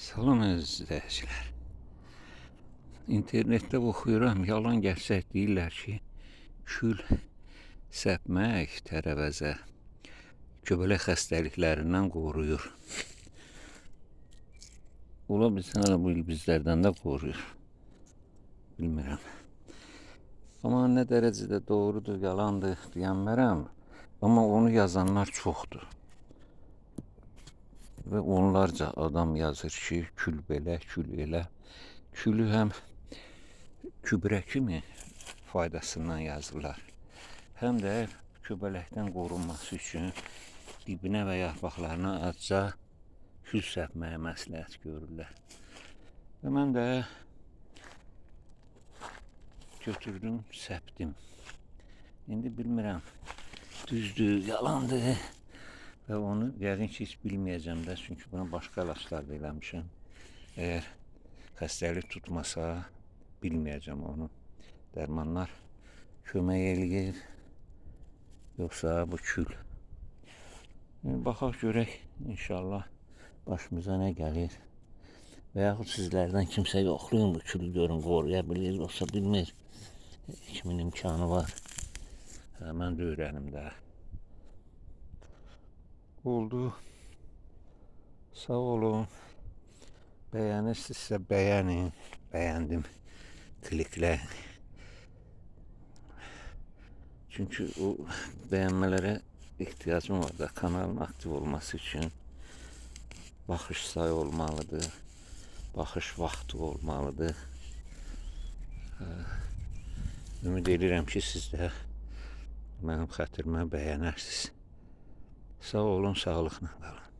Salam əziz izləyicilər. İnternetdə oxuyuram, yalan gerçək deyirlər ki, kül səpmək tərəvəzə göbələk xəstəliklərindən qoruyur. Ola bilsin hələ bu il bizlərdən də qoruyur. Bilmirəm. Amma nə dərəcədə doğrudur, yalandır deyənmərəm. Amma onu yazanlar çoxdur. Və onlarca adam yazır ki, kül belə, kül elə. Külü həm gübrə kimi faydasından yazırlar. Həm də göbələkdən qorunması üçün dibinə və yarpaqlarına azca kül səpməyə məsləhət görürlər. Və mən də götürdüm, səpdim. İndi bilmirəm, düzdür, yalandır. Və onu yəqin ki, heç bilməyəcəm də, çünki buna başqa ilaçlar da eləmişəm. Əgər xəstəlik tutmasa, bilməyəcəm onu. Dərmanlar kömək eləyir, yoxsa bu kül. Baxaq görək, inşallah başımıza nə gəlir. Və yaxud sizlərdən kimsə yoxlayın bu külü görün, qoruya bilir, yoxsa bilmir. Kimin imkanı var. Mən də öyrənim də. Oldu. Sağ olun. Bəyənirsinizsə bəyənin. Bəyəndim. Kliklə. Çünki o bəyənmələrə ehtiyacım var da, kanalın aktiv olması üçün. Baxış sayı olmalıdır. Baxış vaxtı olmalıdır. Ümid edirəm ki, siz də mənim xətrimə bəyənərsiniz. Sağ olun, sağlıqla qalın.